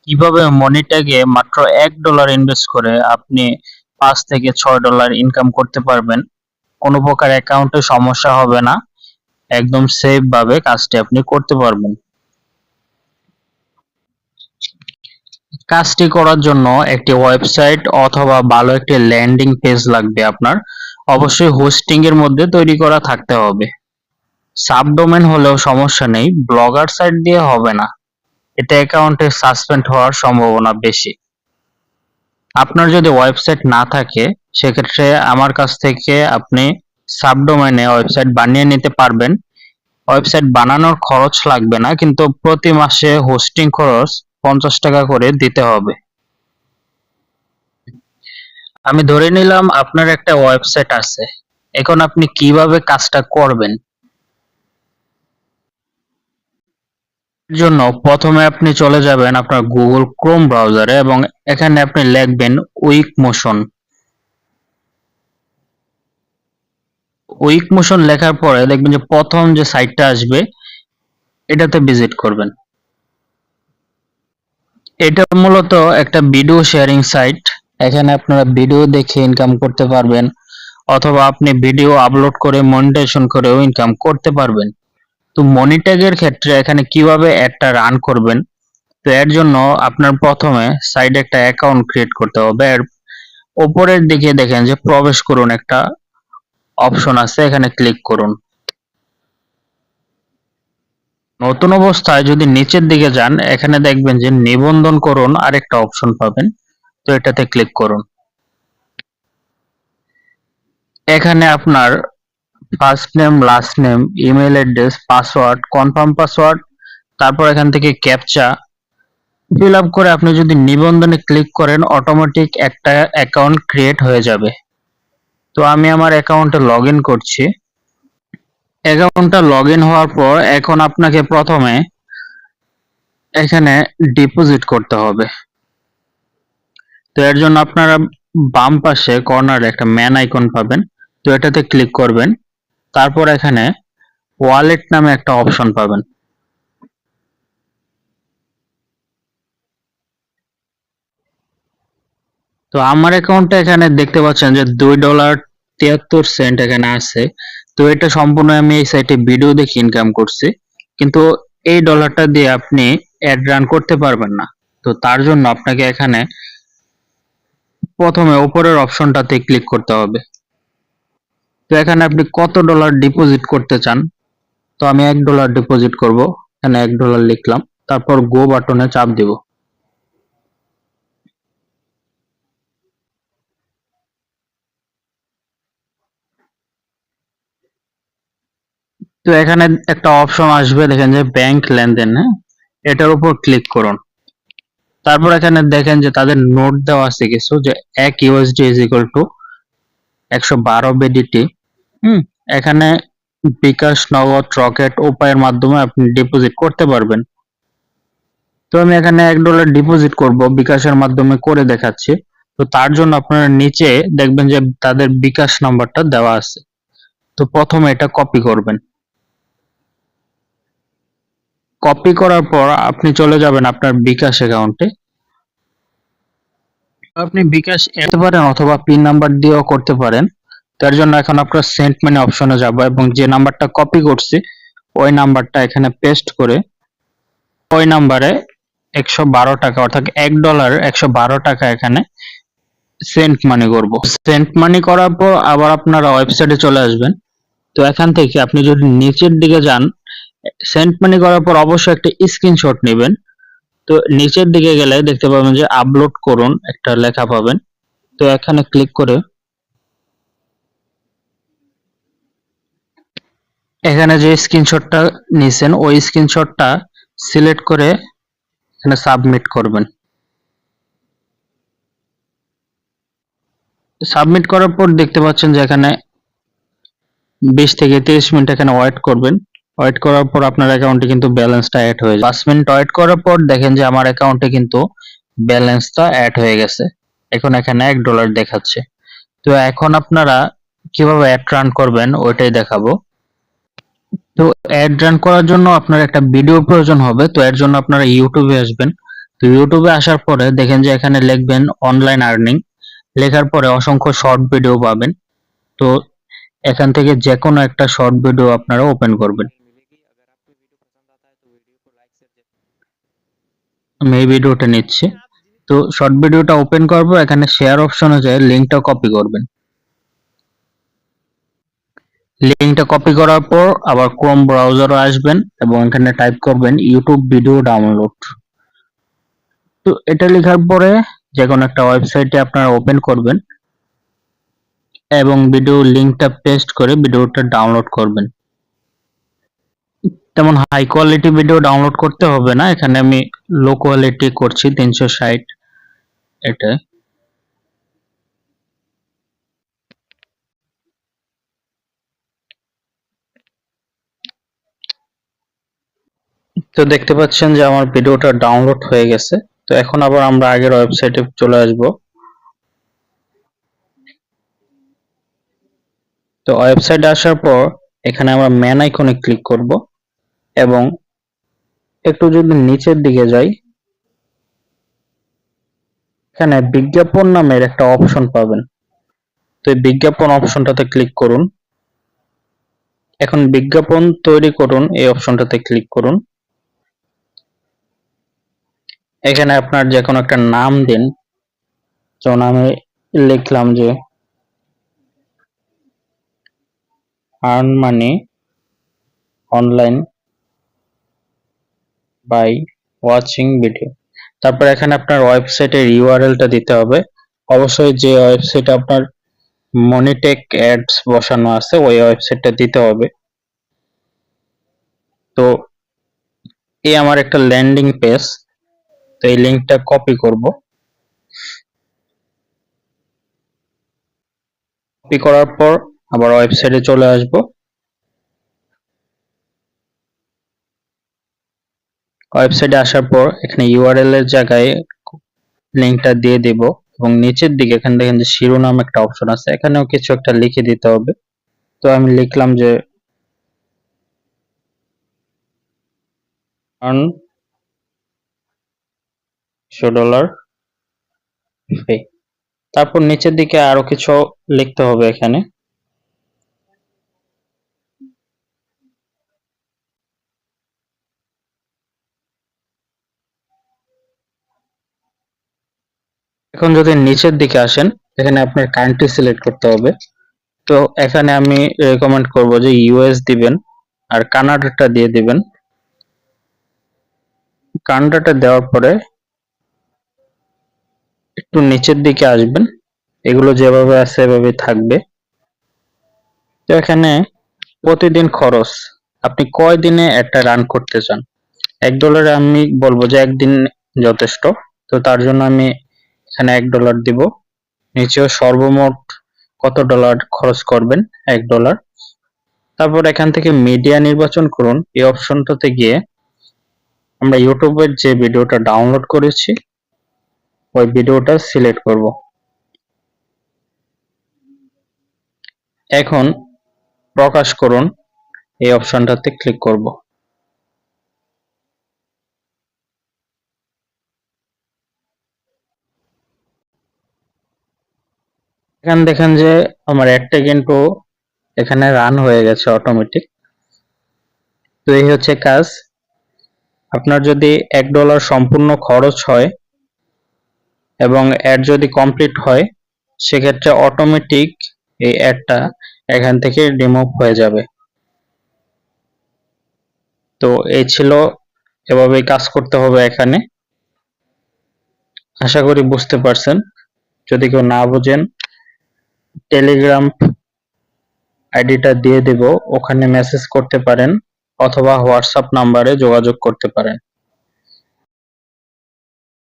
কিভাবে মনিটাগে মাত্র $1 ইনভেস্ট করে আপনি $5 থেকে $6 ইনকাম করতে পারবেন। কোনো প্রকার অ্যাকাউন্টে সমস্যা হবে না, একদম সেফ ভাবে কাজটি আপনি করতে পারবেন। কাজটি করার জন্য একটি ওয়েবসাইট অথবা ভালো একটি ল্যান্ডিং পেজ লাগবে আপনার। অবশ্যই হোস্টিং এর মধ্যে তৈরি করা থাকতে হবে। সাবডোমেন হলেও সমস্যা নেই, ব্লগার সাইট দিয়ে হবে না, এতে অ্যাকাউন্টে সাসপেন্ড হওয়ার সম্ভাবনা বেশি। আপনার যদি ওয়েবসাইট না থাকে সেক্ষেত্রে আমার কাছ থেকে আপনি সাবডোমেনে ওয়েবসাইট বানিয়ে নিতে পারবেন। ওয়েবসাইট বানানোর খরচ লাগবে না, কিন্তু প্রতি মাসে হোস্টিং খরচ $50 করে দিতে হবে। আমি ধরে নিলাম আপনার একটা ওয়েবসাইট আছে। এখন আপনি কিভাবে কাজটা করবেন? এর জন্য প্রথমে আপনি চলে যাবেন আপনার গুগল ক্রোম ব্রাউজারে এবং এখানে আপনি লিখবেন উইকমোশন। উইকমোশন লেখার পরে দেখবেন যে প্রথম যে সাইটটা আসবে এটাতে ভিজিট করবেন। এটা মূলত একটা ভিডিও শেয়ারিং সাইট। এখানে আপনারা ভিডিও দেখে ইনকাম করতে পারবেন, অথবা আপনি ভিডিও আপলোড করে মনিটাইজেশন করেও ইনকাম করতে পারবেন। তো মনিট্যাগের ক্ষেত্রে এখানে কিভাবে অ্যাডটা রান করবেন, তো এর জন্য আপনার প্রথমে সাইডে একটা অ্যাকাউন্ট ক্রিয়েট করতে হবে। এর উপরের দিকে দেখেন যে প্রবেশ করুন একটা অপশন আছে, এখানে ক্লিক করুন। নতুন অবস্থায় যদি নিচের দিকে যান এখানে দেখবেন যে নিবন্ধন করুন আরেকটা অপশন পাবেন, তো এটাতে ক্লিক করুন। এখানে আপনার first name, last name, email address, password, confirm password, তারপর এখান থেকে ক্যাপচা ফিল আপ করে আপনি যদি নিবন্ধনে ক্লিক করেন অটোমেটিক একটা অ্যাকাউন্ট ক্রিয়েট হয়ে যাবে। তো আমি আমার অ্যাকাউন্টে লগ ইন করছি। অ্যাকাউন্টটা লগ ইন হওয়ার পর এখন আপনাকে প্রথমে এখানে ডিপোজিট করতে হবে। তো এর জন্য আপনারা বাম পাশে কর্নারে একটা ম্যান আইকন পাবেন, তো এটাতে ক্লিক করবেন। তারপর এখানে ওয়ালেট নামে একটা অপশন পাবেন। তো আমার অ্যাকাউন্টে এখানে দেখতে পাচ্ছেন যে $2.73 এখানে আছে। তো এটা সম্পূর্ণ আমি এই সাইটে ভিডিও দেখে ইনকাম করছি, কিন্তু এই ডলারটা দিয়ে আপনি অ্যাড রান করতে পারবেন না। তো তার জন্য আপনাকে এখানে প্রথমে উপরের অপশনটাতে ক্লিক করতে হবে। তো এখানে আপনি কত ডলার ডিপোজিট করতে চান, তো আমি $1 ডিপোজিট করব। এখানে $1 লিখলাম, তারপর গো বাটনে চাপ দিব। তো এখানে একটা অপশন আসবে, দেখেন যে ব্যাংক লেনদেন, হ্যাঁ, এটার উপর ক্লিক করুন। তারপর এখানে দেখেন যে তাদের নোট দেওয়া আছে কিছু, যে $1 ইজ ইকুয়াল টু 112 বিডিটি। এখানে বিকাশ, নগদ, রকেট উপায়ের মাধ্যমে আপনি ডিপোজিট করতে পারবেন। তো আমি এখানে $1 ডিপোজিট করব, বিকাশের মাধ্যমে করে দেখাচ্ছি। তো তার জন্য আপনারা নিচে দেখবেন যে তাদের বিকাশ নাম্বারটা দেওয়া আছে। তো প্রথমে এটা কপি করবেন। কপি করার পর আপনি চলে যাবেন আপনার বিকাশ অ্যাকাউন্টে। আপনি বিকাশ দিতে পারেন অথবা পিন নাম্বার দিয়েও করতে পারেন। তার জন্য এখন আপনার সেন্ড মানি অপশনে যাব এবং যে নাম্বারটা কপি করছি ওই নাম্বারটা এখানে পেস্ট করে ওই নাম্বারে $112 অর্থাৎ $1 $112 এখানে সেন্ড মানি করব। সেন্ড মানি করার পর আবার আপনারা ওয়েবসাইটে চলে আসবেন। তো এখান থেকে আপনি যদি নিচের দিকে যান, সেন্ড মানি করার পর অবশ্যই একটা স্ক্রিনশট নেবেন। তো নিচের দিকে গেলে দেখতে পাবেন যে আপলোড করুন একটা লেখা পাবেন। তো এখানে ক্লিক করে এখানে যে স্ক্রিনশটটা নিছেন ওই স্ক্রিনশটটা সিলেক্ট করে এখানে সাবমিট করবেন। সাবমিট করার পর দেখতে পাচ্ছেন যে এখানে 20 থেকে 30 মিনিট এখানে ওয়েট করবেন। ওয়েট করার পর আপনার অ্যাকাউন্টে কিন্তু ব্যালেন্সটা অ্যাড হয়ে যাবে। 5 মিনিট ওয়েট করার পর দেখেন যে আমার অ্যাকাউন্টে কিন্তু ব্যালেন্সটা অ্যাড হয়ে গেছে। এখন এখানে $1 দেখাচ্ছে। তো এখন আপনারা কিভাবে অ্যাড রান করবেন ওইটাই দেখাবো। তো অ্যাড রান করার জন্য আপনার একটা ভিডিও প্রয়োজন হবে। তো এর জন্য আপনারা ইউটিউবে আসবেন। তো ইউটিউবে আসার পরে দেখেন যে এখানে লিখবেন অনলাইন আর্নিং, লেখার পরে অসংখ্য শর্ট ভিডিও পাবেন। তো এখান থেকে যে কোনো একটা শর্ট ভিডিও আপনারা ওপেন করবেন। আমি এই ভিডিওটা নিচ্ছি। তো শর্ট ভিডিওটা ওপেন করব, এখানে শেয়ার অপশনে যায় লিঙ্কটা কপি করবেন। লিঙ্কটা কপি করার পর আবার ক্রোম ব্রাউজারে আসবেন এবং এখানে টাইপ করবেন ইউটিউব ভিডিও ডাউনলোড। তো এটা লেখার পরে যে কোনো একটা ওয়েবসাইটে আপনারা ওপেন করবেন এবং ভিডিও লিঙ্কটা পেস্ট করে ভিডিওটা ডাউনলোড করবেন। তেমন হাই কোয়ালিটি ভিডিও ডাউনলোড করতে হবে না, এখানে আমি লো কোয়ালিটি করছি 360 এটা। তো দেখতে পাচ্ছেন যে আমার ভিডিওটা ডাউনলোড হয়ে গেছে। তো এখন আবার আমরা আগের ওয়েবসাইটে চলে আসব। তো ওয়েবসাইটে আসার পর এখানে আমরা ম্যান আইকনে ক্লিক করব এবং একটু যদি নিচের দিকে যাই, এখানে বিজ্ঞাপন নামের একটা অপশন পাবেন। তো এই বিজ্ঞাপন অপশনটাতে ক্লিক করুন। এখন বিজ্ঞাপন তৈরি করুন এই অপশনটাতে ক্লিক করুন। এখানে আপনার যে কোনো একটা নাম দিন, যেমন আমি লিখলাম যে earn money online by watching video. তারপর এখানে আপনার ওয়েবসাইটের ইউআরএলটা দিতে হবে। অবশ্যই যে ওয়েবসাইটে আপনার মনিটেক অ্যাডস বসানো আছে ওই ওয়েবসাইটটা দিতে হবে। তো এই আমার একটা ল্যান্ডিং পেজ, তো এই লিঙ্কটা কপি করব। কপি করার পর আবার ওয়েবসাইটে চলে আসব। ওয়েবসাইটে আসার পর এখানে ইউআরএল এর জায়গায় লিঙ্কটা দিয়ে দিব এবং নিচের দিকে এখানে দেখেন যে শিরোনাম একটা অপশন আছে, এখানেও কিছু একটা লিখে দিতে হবে। তো আমি লিখলাম যে আর্ন $100 ফি। তারপর নিচের দিকে আরো কিছু লিখতে হবে এখানে। এখন যদি নিচের দিকে আসেন, এখানে আপনার কান্ট্রি সিলেক্ট করতে হবে। তো এখানে আমি রেকমেন্ড করব যে ইউএস দিবেন আর কানাডাটা দিয়ে দিবেন। কানাডাটা দেওয়ার পরে একটু নিচের দিকে আসবেন, এগুলো যেভাবে আছে এভাবে থাকবে। তো এখানে প্রতিদিন খরচ, আপনি কয় দিনে একটা রান করতে চান। $1 আমি বলবো যে একদিন যথেষ্ট। তো তার জন্য আমি এখানে $1 দিব। নিচেও সর্বমোট কত ডলার খরচ করবেন, $1। তারপর এখান থেকে মিডিয়া নির্বাচন করুন। এই অপশনটাতে গিয়ে আমরা ইউটিউবের যে ভিডিওটা ডাউনলোড করেছি ওই ভিডিওটা সিলেক্ট করব। এখন প্রকাশ করুন এই অপশনটাতে ক্লিক করব। এখানে দেখেন যে আমার অ্যাডটা কিন্তু এখানে রান হয়ে গেছে অটোমেটিক। তো এই হচ্ছে কাজ। আপনার যদি $1 সম্পূর্ণ খরচ হয় এবং অ্যাড যদি কমপ্লিট হয়, সেক্ষেত্রে অটোমেটিক এই অ্যাডটা এখান থেকে রিমুভ হয়ে যাবে। তো এই ছিল, এভাবেই কাজ করতে হবে এখানে। আশা করি বুঝতে পারছেন। যদি কেউ না বুঝেন, টেলিগ্রাম আইডিটা দিয়ে দেব, ওখানে মেসেজ করতে পারেন অথবা হোয়াটসঅ্যাপ নাম্বারে যোগাযোগ করতে পারেন।